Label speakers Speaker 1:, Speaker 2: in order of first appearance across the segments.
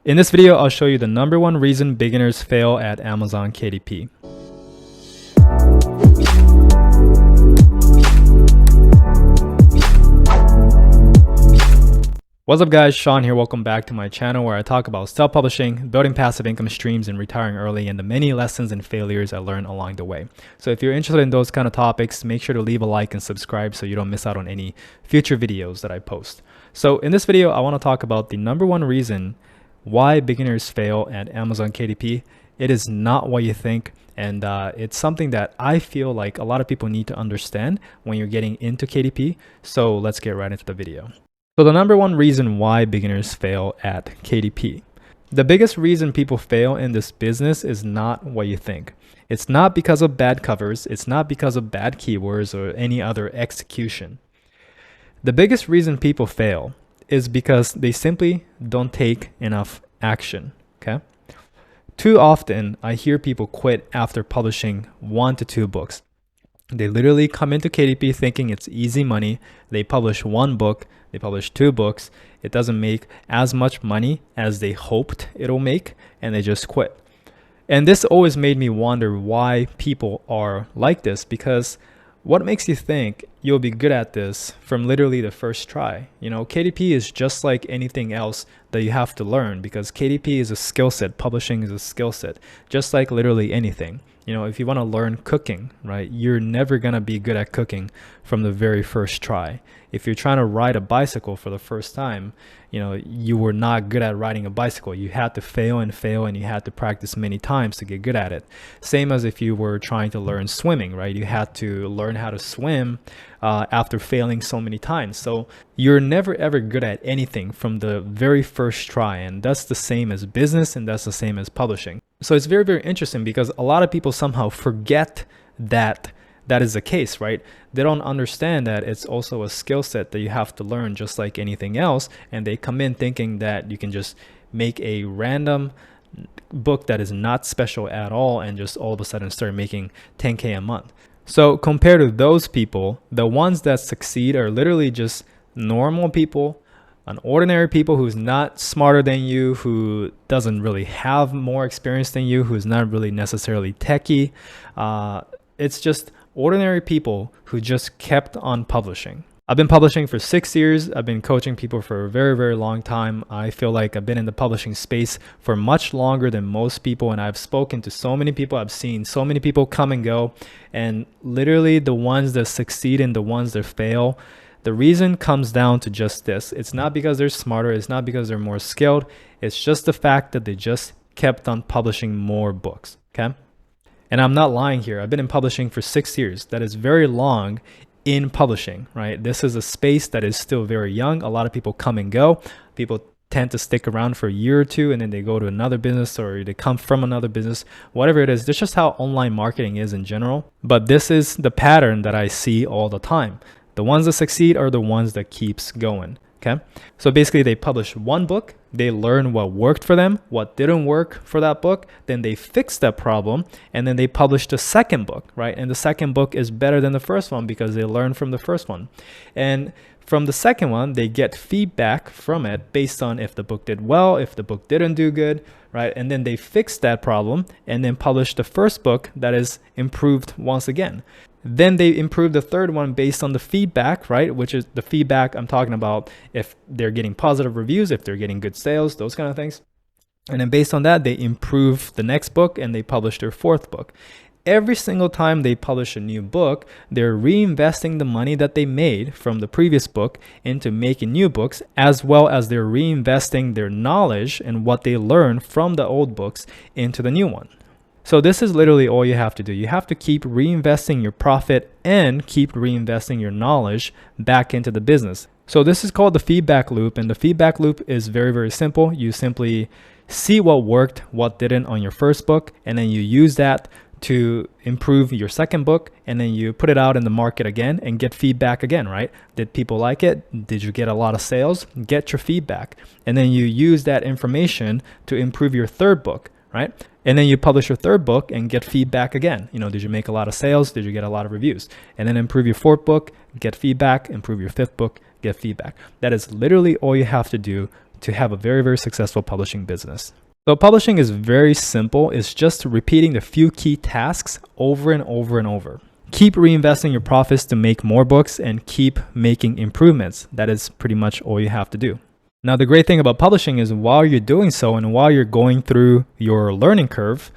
Speaker 1: In this video, I'll show you the #1 reason beginners fail at Amazon KDP. What's up guys, Sean here. Welcome back to my channel where I talk about self-publishing, building passive income streams, and retiring early, and the many lessons and failures I learned along the way. So if you're interested in those kind of topics, make sure to leave a like and subscribe so you don't miss out on any future videos that I post. So in this video, I want to talk about the #1 reason why beginners fail at Amazon KDP. It is not what you think, and it's something that I feel like a lot of people need to understand when you're getting into KDP. So let's get right into the video. So the #1 reason why beginners fail at KDP. The biggest reason people fail in this business is not what you think. It's not because of bad covers. It's not because of bad keywords or any other execution. The biggest reason people fail is because they simply don't take enough action, okay? Too often, I hear people quit after publishing 1 to 2 books. They literally come into KDP thinking it's easy money. They publish 1 book, they publish 2 books. It doesn't make as much money as they hoped it'll make, and they just quit. And this always made me wonder why people are like this, because what makes you think you'll be good at this from literally the first try? You know, KDP is just like anything else that you have to learn, because KDP is a skill set. Publishing is a skill set, just like literally anything. You know, if you want to learn cooking, right, you're never going to be good at cooking from the very first try. If you're trying to ride a bicycle for the first time, you know, you were not good at riding a bicycle. You had to fail, and you had to practice many times to get good at it. Same as if you were trying to learn swimming, right? You had to learn how to swim after failing so many times. So you're never ever good at anything from the very first try, and that's the same as business, and that's the same as publishing. So it's very, very interesting because a lot of people somehow forget that that is the case, right? They don't understand that it's also a skill set that you have to learn just like anything else, and they come in thinking that you can just make a random book that is not special at all and just all of a sudden start making 10K a month. So compared to those people, the ones that succeed are literally just normal people, an ordinary people who's not smarter than you, who doesn't really have more experience than you, who's not really necessarily techie. It's just ordinary people who just kept on publishing. I've been publishing for 6 years. I've been coaching people for a very, very long time. I feel like I've been in the publishing space for much longer than most people, and I've spoken to so many people. I've seen so many people come and go, and literally the ones that succeed and the ones that fail, the reason comes down to just this. It's not because they're smarter. It's not because they're more skilled. It's just the fact that they just kept on publishing more books, okay? And I'm not lying here. I've been in publishing for 6 years. That is very long in publishing, right? This is a space that is still very young. A lot of people come and go. People tend to stick around for a year or two, and then they go to another business, or they come from another business, whatever it is. That's just how online marketing is in general. But this is the pattern that I see all the time. The ones that succeed are the ones that keeps going. Okay, so basically they publish 1 book, they learn what worked for them, what didn't work for that book, then they fix that problem, and then they publish the second book, right? And the second book is better than the first one because they learned from the first one. And from the second one, they get feedback from it based on if the book did well, if the book didn't do good, right? And then they fix that problem and then publish the first book that is improved once again. Then they improve the third one based on the feedback, right? Which is the feedback I'm talking about, if they're getting positive reviews, if they're getting good sales, those kind of things. And then based on that, they improve the next book and they publish their 4th book. Every single time they publish a new book, they're reinvesting the money that they made from the previous book into making new books, as well as they're reinvesting their knowledge and what they learned from the old books into the new one. So this is literally all you have to do. You have to keep reinvesting your profit and keep reinvesting your knowledge back into the business. So this is called the feedback loop, and the feedback loop is very, very simple. You simply see what worked, what didn't on your first book, and then you use that to improve your second book, and then you put it out in the market again and get feedback again, right? Did people like it? Did you get a lot of sales? Get your feedback. And then you use that information to improve your third book, right? And then you publish your 3rd book and get feedback again. You know, did you make a lot of sales? Did you get a lot of reviews? And then improve your 4th book, get feedback, improve your 5th book, get feedback. That is literally all you have to do to have a very, very successful publishing business. So publishing is very simple. It's just repeating the few key tasks over and over and over. Keep reinvesting your profits to make more books and keep making improvements. That is pretty much all you have to do. Now, the great thing about publishing is while you're doing so and while you're going through your learning curve,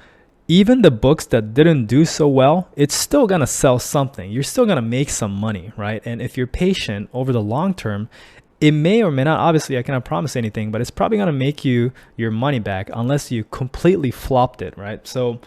Speaker 1: even the books that didn't do so well, it's still going to sell something. You're still going to make some money, right? And if you're patient over the long term, it may or may not, obviously I cannot promise anything, but it's probably going to make you your money back unless you completely flopped it, right? So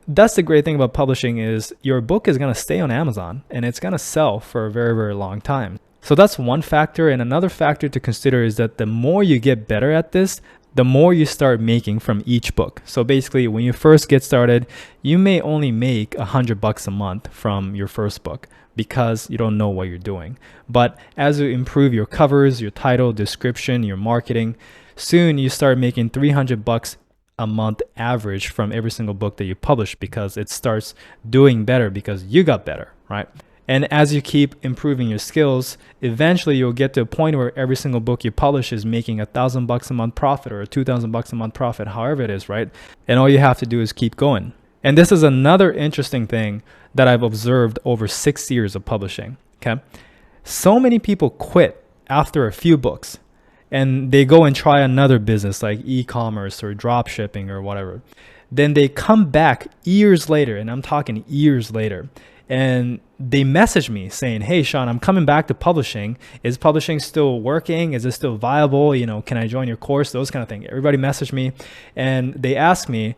Speaker 1: that's the great thing about publishing is your book is going to stay on Amazon and it's going to sell for a very, very long time. So that's one factor. And another factor to consider is that the more you get better at this, the more you start making from each book. So basically when you first get started, you may only make $100 a month from your first book because you don't know what you're doing. But as you improve your covers, your title, description, your marketing, soon you start making $300 a month average from every single book that you publish because it starts doing better because you got better, right? And as you keep improving your skills, eventually you'll get to a point where every single book you publish is making $1,000 a month profit or $2,000 a month profit, however it is, right? And all you have to do is keep going. And this is another interesting thing that I've observed over 6 years of publishing, okay? So many people quit after a few books and they go and try another business like e-commerce or drop shipping or whatever. Then they come back years later, and I'm talking years later, and they message me saying, hey, Sean, I'm coming back to publishing. Is publishing still working? Is it still viable? You know, can I join your course? Those kind of things. Everybody messaged me and they asked me,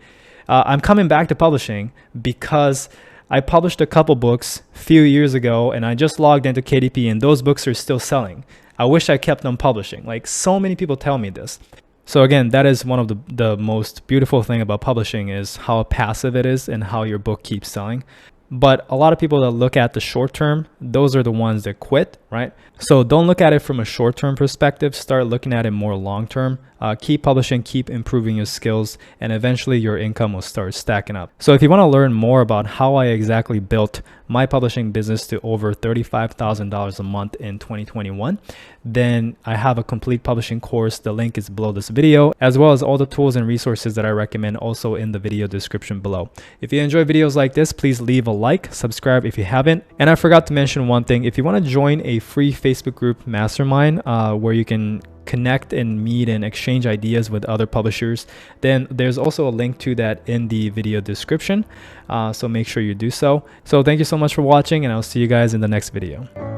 Speaker 1: I'm coming back to publishing because I published a couple books a few years ago and I just logged into KDP and those books are still selling. I wish I kept on publishing. Like so many people tell me this. So again, that is one of the most beautiful thing about publishing is how passive it is and how your book keeps selling. But a lot of people that look at the short term, those are the ones that quit, right? So don't look at it from a short-term perspective. Start looking at it more long-term. Keep publishing, keep improving your skills, and eventually your income will start stacking up. So if you want to learn more about how I exactly built my publishing business to over $35,000 a month in 2021, then I have a complete publishing course. The link is below this video, as well as all the tools and resources that I recommend also in the video description below. If you enjoy videos like this, please leave a like, subscribe if you haven't. And I forgot to mention one thing. If you want to join a free Facebook group mastermind where you can connect and meet and exchange ideas with other publishers, then there's also a link to that in the video description. So make sure you do so. So thank you so much for watching, and I'll see you guys in the next video.